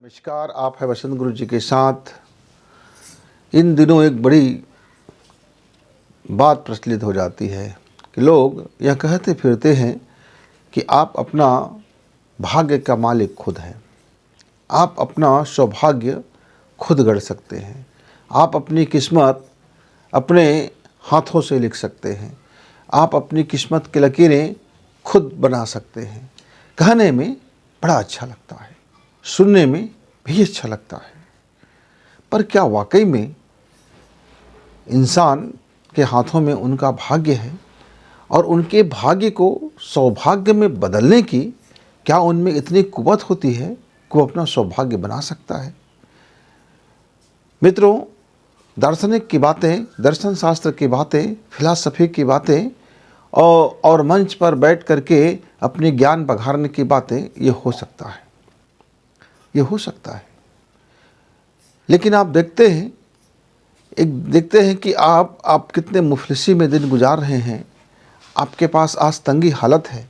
नमस्कार, आप है वसंत गुरु जी के साथ। इन दिनों एक बड़ी बात प्रचलित हो जाती है कि लोग यह कहते फिरते हैं कि आप अपना भाग्य का मालिक खुद हैं। आप अपना सौभाग्य खुद गढ़ सकते हैं। आप अपनी किस्मत अपने हाथों से लिख सकते हैं। आप अपनी किस्मत की लकीरें खुद बना सकते हैं। कहने में बड़ा अच्छा लगता है, सुनने में भी अच्छा लगता है, पर क्या वाकई में इंसान के हाथों में उनका भाग्य है और उनके भाग्य को सौभाग्य में बदलने की क्या उनमें इतनी कुवत होती है कि वो अपना सौभाग्य बना सकता है? मित्रों, दार्शनिक की बातें, दर्शन शास्त्र की बातें, फिलॉसफी की बातें और मंच पर बैठ करके अपने ज्ञान बघारने की बातें, ये हो सकता है, ये हो सकता है। लेकिन आप देखते हैं कि आप कितने मुफलिसी में दिन गुजार रहे हैं। आपके पास आज तंगी हालत है।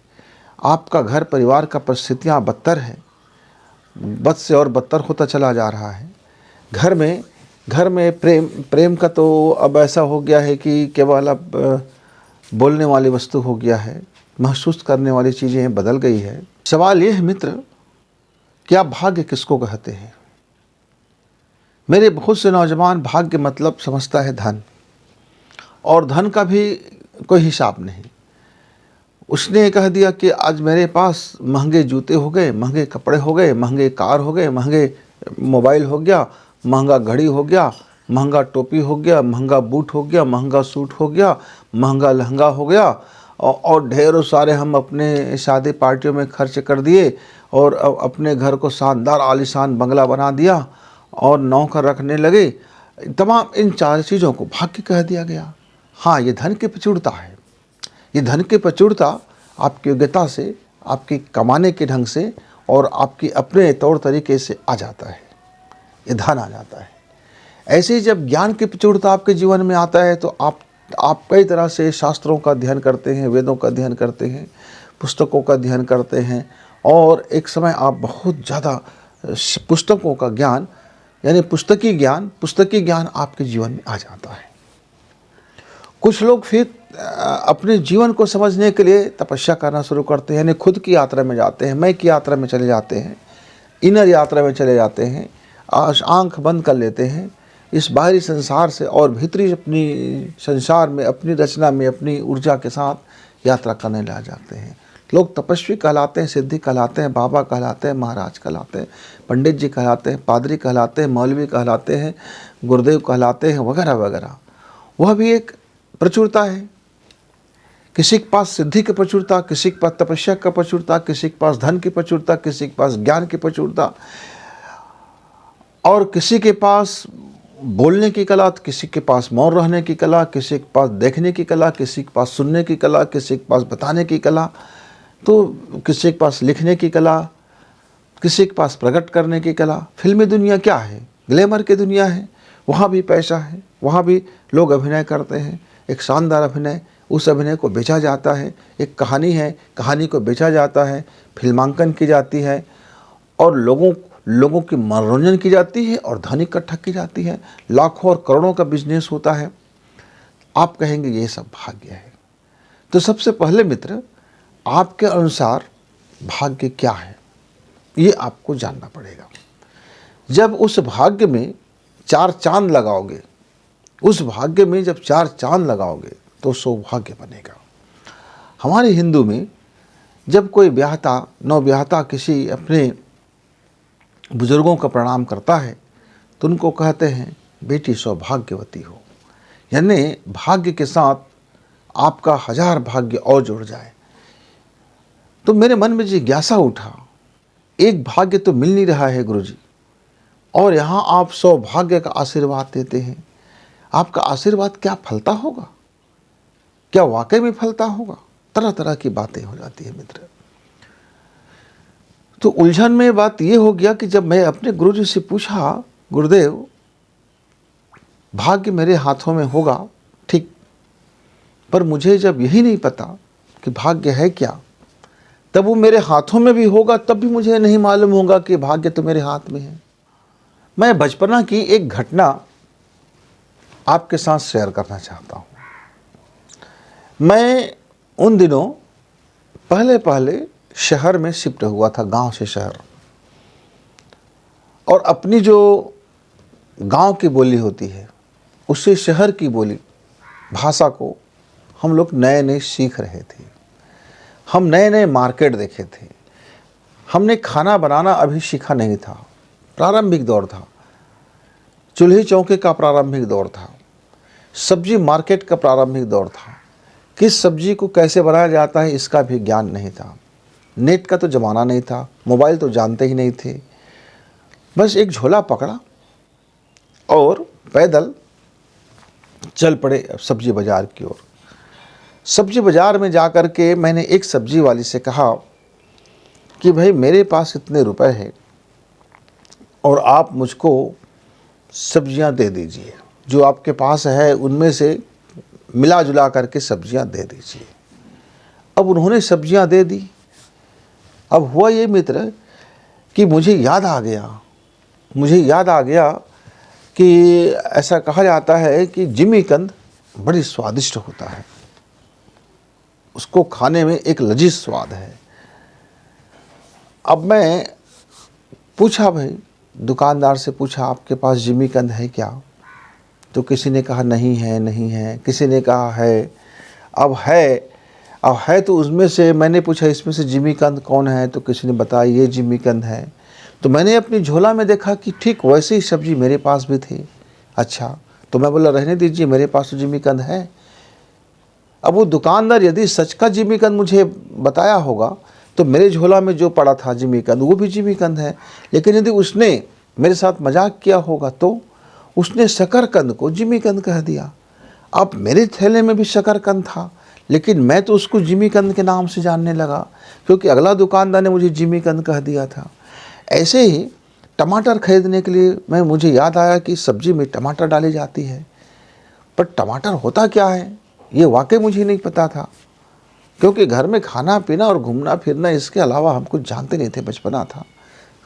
आपका घर परिवार का परिस्थितियाँ बदतर है, बद से और बदतर होता चला जा रहा है। घर में प्रेम का तो अब ऐसा हो गया है कि केवल अब बोलने वाली वस्तु हो गया है। महसूस करने वाली चीज़ें बदल गई है। सवाल ये है मित्र, कि आप भाग्य किसको कहते हैं? मेरे बहुत से नौजवान भाग्य मतलब समझता है धन, और धन का भी कोई हिसाब नहीं। उसने कह दिया कि आज मेरे पास महंगे जूते हो गए, महंगे कपड़े हो गए, महंगे कार हो गए, महंगे मोबाइल हो गया, महंगा घड़ी हो गया, महंगा टोपी हो गया, महंगा बूट हो गया, महंगा सूट हो गया, महंगा लहंगा हो गया, और ढेरों सारे हम अपने शादी पार्टियों में खर्च कर दिए और अपने घर को शानदार आलीशान बंगला बना दिया और नौकर रखने लगे। तमाम इन चार चीज़ों को भाग्य कह दिया गया। हाँ, ये धन की प्रचुरता है। ये धन की प्रचुरता आपकी योग्यता से, आपकी कमाने के ढंग से और आपकी अपने तौर तरीके से आ जाता है। ये धन आ जाता है। ऐसे ही जब ज्ञान की प्रचुरता आपके जीवन में आता है तो आप कई तरह से शास्त्रों का अध्ययन करते हैं, वेदों का अध्ययन करते हैं, पुस्तकों का अध्ययन करते हैं, और एक समय आप बहुत ज़्यादा पुस्तकों का ज्ञान, यानी पुस्तकी ज्ञान आपके जीवन में आ जाता है। कुछ लोग फिर अपने जीवन को समझने के लिए तपस्या करना शुरू करते हैं, यानी खुद की यात्रा में जाते हैं, मैं की यात्रा में चले जाते हैं, इनर यात्रा में चले जाते हैं, आंख बंद कर लेते हैं इस बाहरी संसार से और भीतरी अपनी संसार में, अपनी रचना में, अपनी ऊर्जा के साथ यात्रा करने लग जाते हैं। लोग तपस्वी कहलाते हैं, सिद्धि कहलाते हैं, बाबा कहलाते हैं, महाराज कहलाते हैं, पंडित जी कहलाते हैं, पादरी कहलाते हैं, मौलवी कहलाते हैं, गुरुदेव कहलाते हैं, वगैरह वगैरह। वह भी एक प्रचुरता है। किसी के पास सिद्धि की प्रचुरता, किसी के पास तपस्या का प्रचुरता, किसी के पास धन की प्रचुरता, किसी के पास ज्ञान की प्रचुरता, और किसी के पास बोलने की कला, किसी के पास मौन रहने की कला, किसी के पास देखने की कला, किसी के पास सुनने की कला, किसी के पास बताने की कला, तो किसी के पास लिखने की कला, किसी के पास प्रकट करने की कला। फिल्मी दुनिया क्या है? ग्लैमर की दुनिया है। वहाँ भी पैसा है, वहाँ भी लोग अभिनय करते हैं, एक शानदार अभिनय, उस अभिनय को बेचा जाता है। एक कहानी है, कहानी को बेचा जाता है, फिल्मांकन की जाती है, और लोगों की मनोरंजन की जाती है और धन इकट्ठा की जाती है। लाखों और करोड़ों का बिजनेस होता है। आप कहेंगे ये सब भाग्य है। तो सबसे पहले मित्र, आपके अनुसार भाग्य क्या है, ये आपको जानना पड़ेगा। जब उस भाग्य में चार चांद लगाओगे, उस भाग्य में जब चार चांद लगाओगे तो सौभाग्य बनेगा। हमारे हिंदू में जब कोई नवब्याहता किसी अपने बुजुर्गों का प्रणाम करता है तो उनको कहते हैं, बेटी सौभाग्यवती हो, यानी भाग्य के साथ आपका 1000 भाग्य और जुड़ जाए। तो मेरे मन में जिज्ञासा उठा, एक भाग्य तो मिल नहीं रहा है गुरुजी, और यहाँ आप सौभाग्य का आशीर्वाद देते हैं। आपका आशीर्वाद क्या फलता होगा? क्या वाकई में फलता होगा? तरह तरह की बातें हो जाती है मित्र। तो उलझन में बात यह हो गया कि जब मैं अपने गुरुजी से पूछा, गुरुदेव भाग्य मेरे हाथों में होगा ठीक, पर मुझे जब यही नहीं पता कि भाग्य है क्या, तब वो मेरे हाथों में भी होगा, तब भी मुझे नहीं मालूम होगा कि भाग्य तो मेरे हाथ में है। मैं बचपना की एक घटना आपके साथ शेयर करना चाहता हूँ। मैं उन दिनों पहले पहले शहर में शिफ्ट हुआ था, गांव से शहर, और अपनी जो गांव की बोली होती है उससे शहर की बोली भाषा को हम लोग नए नए सीख रहे थे। हम नए नए मार्केट देखे थे। हमने खाना बनाना अभी सीखा नहीं था, प्रारंभिक दौर था, चूल्हे चौके का प्रारंभिक दौर था, सब्जी मार्केट का प्रारंभिक दौर था। किस सब्जी को कैसे बनाया जाता है इसका भी ज्ञान नहीं था। नेट का तो ज़माना नहीं था, मोबाइल तो जानते ही नहीं थे। बस एक झोला पकड़ा और पैदल चल पड़े सब्जी बाज़ार की ओर। सब्जी बाज़ार में जा कर के मैंने एक सब्जी वाली से कहा कि भाई मेरे पास इतने रुपए हैं और आप मुझको सब्जियां दे दीजिए, जो आपके पास है उनमें से मिला जुला करके सब्जियां दे दीजिए। अब उन्होंने सब्जियां दे दी। अब हुआ ये मित्र कि मुझे याद आ गया कि ऐसा कहा जाता है कि जिमीकंद बड़ी स्वादिष्ट होता है, उसको खाने में एक लजीज स्वाद है। अब मैं पूछा, भाई दुकानदार से पूछा, आपके पास जिमीकंद है क्या? तो किसी ने कहा नहीं है, किसी ने कहा है। अब है तो उसमें से मैंने पूछा इसमें से जिमीकंद कौन है? तो किसी ने बताया ये जिमीकंद है। तो मैंने अपनी झोला में देखा कि ठीक वैसे ही सब्जी मेरे पास भी थी। अच्छा, तो मैं बोला रहने दीजिए, मेरे पास तो जिमीकंद है। अब वो दुकानदार यदि सच का जिमीकंद मुझे बताया होगा तो मेरे झोला में जो पड़ा था जिमीकंद वो भी जिमीकंद है। लेकिन यदि उसने मेरे साथ मजाक किया होगा तो उसने शकरकंद को जिमीकंद कह दिया। अब मेरे थैले में भी शकरकंद था, लेकिन मैं तो उसको जिमीकंद के नाम से जानने लगा क्योंकि अगला दुकानदार ने मुझे जिमीकंद कह दिया था। ऐसे ही टमाटर खरीदने के लिए मुझे याद आया कि सब्जी में टमाटर डाली जाती है, पर टमाटर होता क्या है ये वाकई मुझे नहीं पता था, क्योंकि घर में खाना पीना और घूमना फिरना इसके अलावा हम कुछ जानते नहीं थे। बचपना था,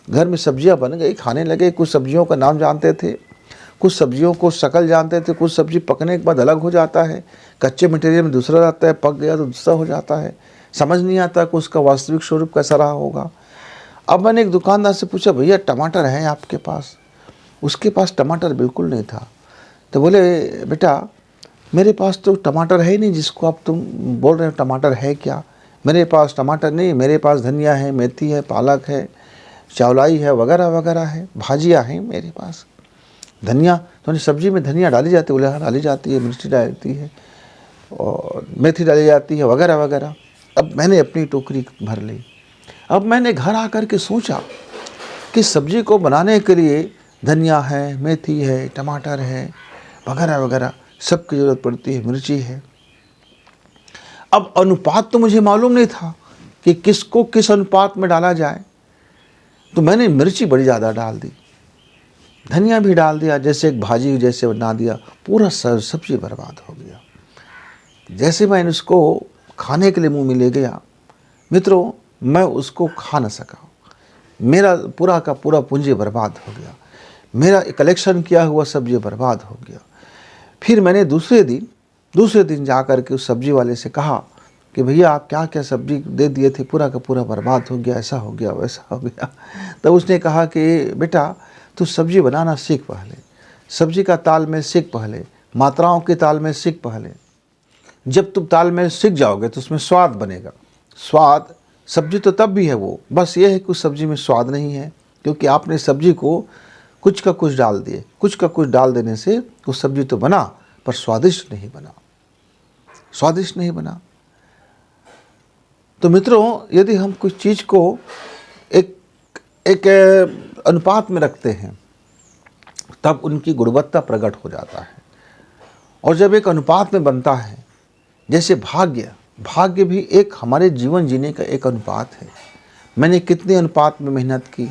घर में सब्जियां बन गई, खाने लगे। कुछ सब्जियों का नाम जानते थे, कुछ सब्जियों को शक्ल जानते थे। कुछ सब्जी पकने के बाद अलग हो जाता है, कच्चे मटेरियल में दूसरा रहता है, पक गया तो दूसरा हो जाता है। समझ नहीं आता कि उसका वास्तविक स्वरूप कैसा रहा होगा। अब मैंने एक दुकानदार से पूछा, भैया टमाटर हैं आपके पास? उसके पास टमाटर बिल्कुल नहीं था। तो बोले, बेटा मेरे पास तो टमाटर है ही नहीं, जिसको आप तुम बोल रहे हो टमाटर है क्या? मेरे पास टमाटर नहीं, मेरे पास धनिया है, मेथी है, पालक है, चौलाई है, वगैरह वगैरह है, भाजियाँ हैं मेरे पास। धनिया तो सब्जी में धनिया डाली जाती है? बोले हाँ डाली जाती है, मिर्ची डालती है और मेथी डाली जाती है, वगैरह वगैरह। अब मैंने अपनी टोकरी भर ली। अब मैंने घर आकर के सोचा कि सब्जी को बनाने के लिए धनिया है, मेथी है, टमाटर है, वगैरह वगैरह सब की ज़रूरत पड़ती है, मिर्ची है। अब अनुपात तो मुझे मालूम नहीं था कि किसको किस अनुपात में डाला जाए, तो मैंने मिर्ची बड़ी ज़्यादा डाल दी, धनिया भी डाल दिया, जैसे एक भाजी जैसे बना दिया। पूरा सब्जी बर्बाद हो गया। जैसे मैं उसको खाने के लिए मुंह में ले गया, मित्रों मैं उसको खा न सका। मेरा पूरा का पूरा पूंजी बर्बाद हो गया, मेरा कलेक्शन किया हुआ सब्जी बर्बाद हो गया। फिर मैंने दूसरे दिन जा कर के उस सब्जी वाले से कहा कि भैया आप क्या क्या सब्जी दे दिए थे, पूरा का पूरा बर्बाद हो गया, ऐसा हो गया वैसा हो गया। तब उसने कहा कि बेटा तू सब्जी बनाना सीख पहले, सब्जी का तालमेल सीख पहले, मात्राओं के तालमेल सीख पहले। जब तुम तालमेल सीख जाओगे तो उसमें स्वाद बनेगा। स्वाद सब्जी तो तब भी है, वो बस ये है कि उस सब्जी में स्वाद नहीं है, क्योंकि आपने सब्जी को कुछ का कुछ डाल दिए। कुछ का कुछ डाल देने से वो सब्जी तो बना पर स्वादिष्ट नहीं बना। तो मित्रों यदि हम कुछ चीज़ को एक अनुपात में रखते हैं तब उनकी गुणवत्ता प्रकट हो जाता है। और जब एक अनुपात में बनता है, जैसे भाग्य भी एक हमारे जीवन जीने का एक अनुपात है। मैंने कितने अनुपात में मेहनत की,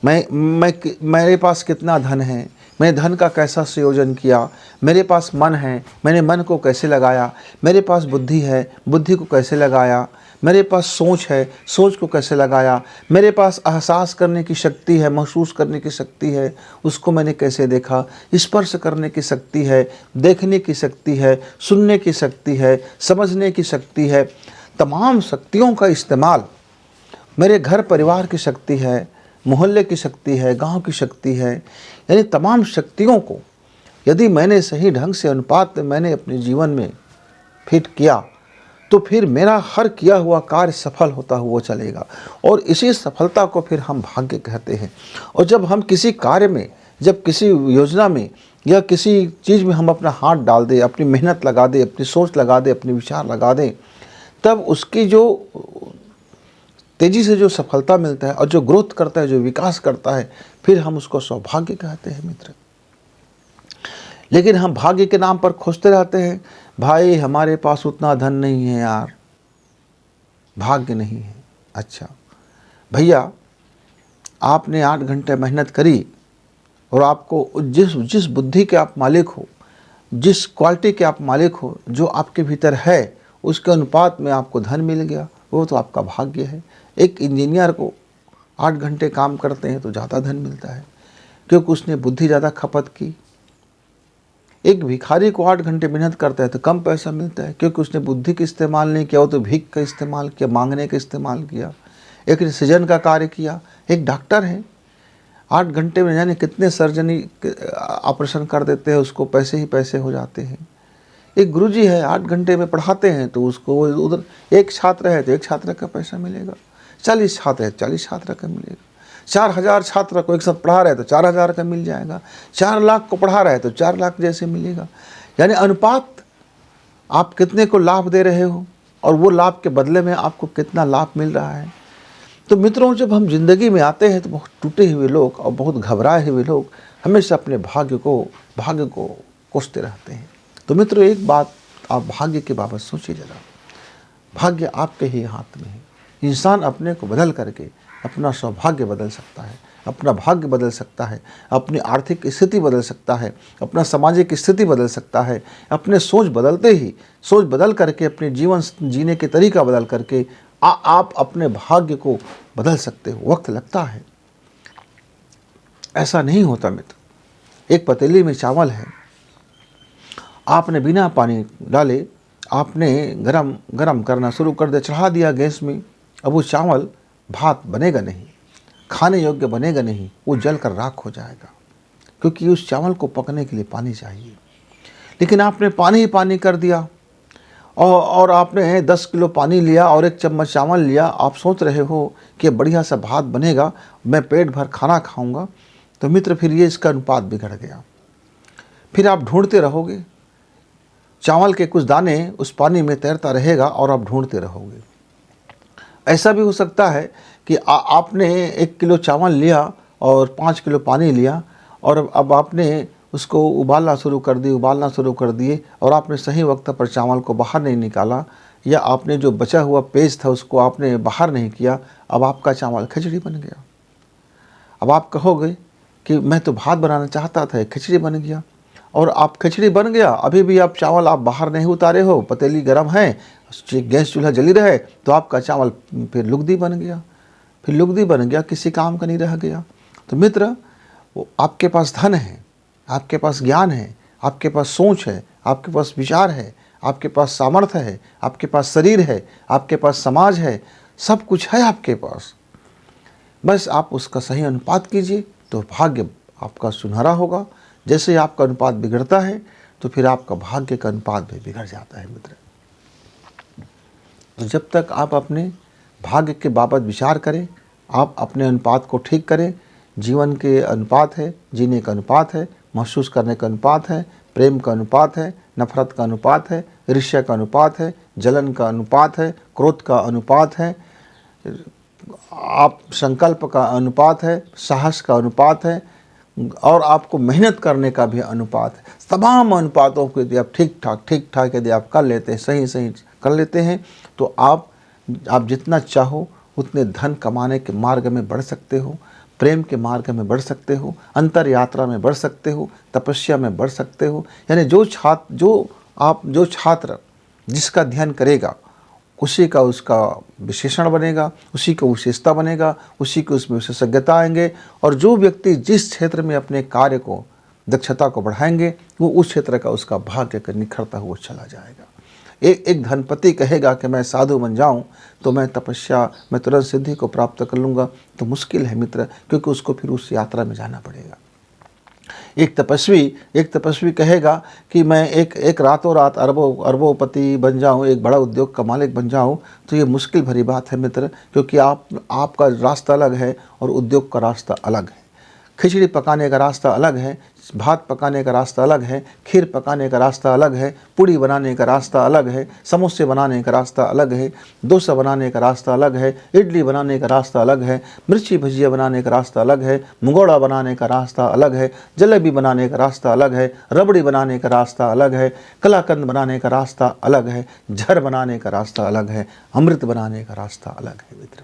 मेरे पास कितना धन है, मैंने धन का कैसा संयोजन किया, मेरे पास मन है, मैंने मन को कैसे लगाया, मेरे पास बुद्धि है, बुद्धि को कैसे लगाया, मेरे पास सोच है, सोच को कैसे लगाया, मेरे पास एहसास करने की शक्ति है, महसूस करने की शक्ति है, उसको मैंने कैसे देखा, स्पर्श करने की शक्ति है, देखने की शक्ति है, सुनने की शक्ति है, समझने की शक्ति है। तमाम शक्तियों का इस्तेमाल, मेरे घर परिवार की शक्ति है, मोहल्ले की शक्ति है, गांव की शक्ति है, यानी तमाम शक्तियों को यदि मैंने सही ढंग से अनुपात में मैंने अपने जीवन में फिट किया तो फिर मेरा हर किया हुआ कार्य सफल होता हुआ चलेगा। और इसी सफलता को फिर हम भाग्य कहते हैं। और जब हम किसी कार्य में, जब किसी योजना में या किसी चीज़ में हम अपना हाथ डाल दें, अपनी मेहनत लगा दें, अपनी सोच लगा दें, अपने विचार लगा दें, तब उसकी जो तेज़ी से जो सफलता मिलता है और जो ग्रोथ करता है, जो विकास करता है, फिर हम उसको सौभाग्य कहते हैं मित्र। लेकिन हम भाग्य के नाम पर खोजते रहते हैं, भाई हमारे पास उतना धन नहीं है यार, भाग्य नहीं है। अच्छा भैया, आपने 8 घंटे मेहनत करी और आपको जिस बुद्धि के आप मालिक हो, जिस क्वालिटी के आप मालिक हो, जो आपके भीतर है, उसके अनुपात में आपको धन मिल गया, वो तो आपका भाग्य है। एक इंजीनियर को 8 घंटे काम करते हैं तो ज़्यादा धन मिलता है, क्योंकि उसने बुद्धि ज़्यादा खपत की। एक भिखारी को 8 घंटे मेहनत करता है तो कम पैसा मिलता है, क्योंकि उसने बुद्धि का इस्तेमाल नहीं किया, वो तो भीख का इस्तेमाल किया, मांगने का इस्तेमाल किया, एक सृजन का कार्य किया। एक डॉक्टर है, 8 घंटे में जाने कितने सर्जरी ऑपरेशन कर देते हैं, उसको पैसे ही पैसे हो जाते हैं। एक गुरुजी है, 8 घंटे में पढ़ाते हैं तो उसको उधर एक छात्र है तो एक छात्र का पैसा मिलेगा, 40 छात्र है 40 छात्र का मिलेगा, 4000 छात्र को एक साथ पढ़ा रहे तो 4000 का मिल जाएगा, 4 लाख को पढ़ा रहे तो 4 लाख जैसे मिलेगा। यानी अनुपात, आप कितने को लाभ दे रहे हो और वो लाभ के बदले में आपको कितना लाभ मिल रहा है। तो मित्रों, जब हम जिंदगी में आते हैं तो बहुत टूटे हुए लोग और बहुत घबराए हुए लोग हमेशा अपने भाग्य को कोसते रहते हैं। तो मित्रों, एक बात आप भाग्य के बाबत सोचिए जरा, भाग्य आपके ही हाथ में है। इंसान अपने को बदल करके अपना सौभाग्य बदल सकता है, अपना भाग्य बदल सकता है, अपनी आर्थिक स्थिति बदल सकता है, अपना सामाजिक स्थिति बदल सकता है। अपने सोच बदल करके अपने जीवन जीने के तरीका बदल करके आप अपने भाग्य को बदल सकते हो। वक्त लगता है, ऐसा नहीं होता मित्र। एक पतीली में चावल है, आपने बिना पानी डाले आपने गरम करना शुरू कर दिया, चढ़ा दिया गैस में। अब वो चावल भात बनेगा नहीं, खाने योग्य बनेगा नहीं, वो जल कर राख हो जाएगा, क्योंकि उस चावल को पकने के लिए पानी चाहिए। लेकिन आपने पानी ही पानी कर दिया और आपने 10 किलो पानी लिया और 1 चम्मच चावल लिया। आप सोच रहे हो कि बढ़िया सा भात बनेगा, मैं पेट भर खाना खाऊंगा। तो मित्र, फिर ये इसका अनुपात बिगड़ गया। फिर आप ढूंढते रहोगे, चावल के कुछ दाने उस पानी में तैरता रहेगा और आप ढूंढते रहोगे। ऐसा भी हो सकता है कि आपने 1 किलो चावल लिया और 5 किलो पानी लिया और अब आपने उसको उबालना शुरू कर दिए और आपने सही वक्त पर चावल को बाहर नहीं निकाला, या आपने जो बचा हुआ पेज था उसको आपने बाहर नहीं किया। अब आपका चावल खिचड़ी बन गया। अब आप कहोगे कि मैं तो भात बनाना चाहता था, खिचड़ी बन गया। और आप खिचड़ी बन गया, अभी भी आप चावल आप बाहर नहीं उतारे हो, पतीली गर्म है, गैस चूल्हा जली रहे, तो आपका चावल फिर लुगदी बन गया, किसी काम का नहीं रह गया। तो मित्र, वो आपके पास धन है, आपके पास ज्ञान है, आपके पास सोच है, आपके पास विचार है, आपके पास सामर्थ्य है, आपके पास शरीर है, आपके पास समाज है, सब कुछ है आपके पास। बस आप उसका सही अनुपात कीजिए तो भाग्य आपका सुनहरा होगा। जैसे ही आपका अनुपात बिगड़ता है तो फिर आपका भाग्य का अनुपात भी बिगड़ जाता है मित्र। तो जब तक आप अपने भाग्य के बाबत विचार करें, आप अपने अनुपात को ठीक करें। जीवन के अनुपात है, जीने का अनुपात है, महसूस करने का अनुपात है, प्रेम का अनुपात है, नफरत का अनुपात है, ईर्ष्या का अनुपात है, जलन का अनुपात है, क्रोध का अनुपात है, आप संकल्प का अनुपात है, साहस का अनुपात है, और आपको मेहनत करने का भी अनुपात है। तमाम अनुपातों को यदि आप ठीक ठाक यदि आप कर लेते हैं, सही कर लेते हैं, तो आप जितना चाहो उतने धन कमाने के मार्ग में बढ़ सकते हो, प्रेम के मार्ग में बढ़ सकते हो, अंतर यात्रा में बढ़ सकते हो, तपस्या में बढ़ सकते हो। यानी जो छात्र जिसका ध्यान करेगा उसी का उसका विशेषण बनेगा, उसी का विशेषता बनेगा, उसी की उसमें विशेषज्ञता आएंगे। और जो व्यक्ति जिस क्षेत्र में अपने कार्य को, दक्षता को बढ़ाएंगे, वो उस क्षेत्र का उसका भाग्य का निखरता हुआ चला जाएगा। एक धनपति कहेगा कि मैं साधु बन जाऊं तो मैं तपस्या, मैं तुरंत सिद्धि को प्राप्त कर लूँगा, तो मुश्किल है मित्र, क्योंकि उसको फिर उस यात्रा में जाना पड़ेगा। एक तपस्वी कहेगा कि मैं एक रातों रात अरबोपति बन जाऊं, एक बड़ा उद्योग का मालिक बन जाऊं, तो ये मुश्किल भरी बात है मित्र, क्योंकि आपका रास्ता अलग है और उद्योग का रास्ता अलग है। खिचड़ी पकाने का रास्ता अलग है, भात पकाने का रास्ता अलग है, खीर पकाने का रास्ता अलग है, पूड़ी बनाने का रास्ता अलग है, समोसे बनाने का रास्ता अलग है, डोसा बनाने का रास्ता अलग है, इडली बनाने का रास्ता अलग है, मिर्ची भजिया बनाने का रास्ता अलग है, मुंगोड़ा बनाने का रास्ता अलग है, जलेबी बनाने का रास्ता अलग है, रबड़ी बनाने का रास्ता अलग है, कलाकंद बनाने का रास्ता अलग है, झर बनाने का रास्ता अलग है, अमृत बनाने का रास्ता अलग है। मित्र,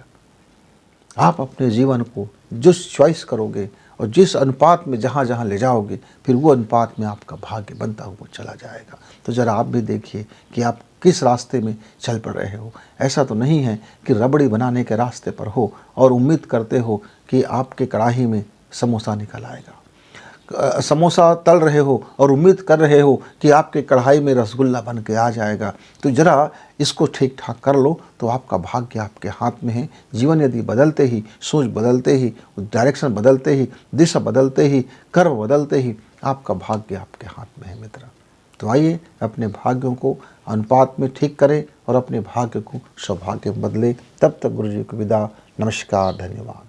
आप अपने जीवन को जिस चॉइस करोगे और जिस अनुपात में जहाँ जहाँ ले जाओगे, फिर वो अनुपात में आपका भाग्य बनता हुआ चला जाएगा। तो ज़रा आप भी देखिए कि आप किस रास्ते में चल पड़ रहे हो। ऐसा तो नहीं है कि रबड़ी बनाने के रास्ते पर हो और उम्मीद करते हो कि आपके कढ़ाई में समोसा निकल आएगा, समोसा तल रहे हो और उम्मीद कर रहे हो कि आपके कढ़ाई में रसगुल्ला बन के आ जाएगा। तो ज़रा इसको ठीक ठाक कर लो, तो आपका भाग्य आपके हाथ में है। जीवन यदि बदलते ही, सोच बदलते ही, डायरेक्शन बदलते ही, दिशा बदलते ही, कर्म बदलते ही आपका भाग्य आपके हाथ में है मित्र। तो आइए अपने भाग्यों को अनुपात में ठीक करें और अपने भाग्य को सौभाग्य में बदले। तब तक गुरु जी को विदा। नमस्कार, धन्यवाद।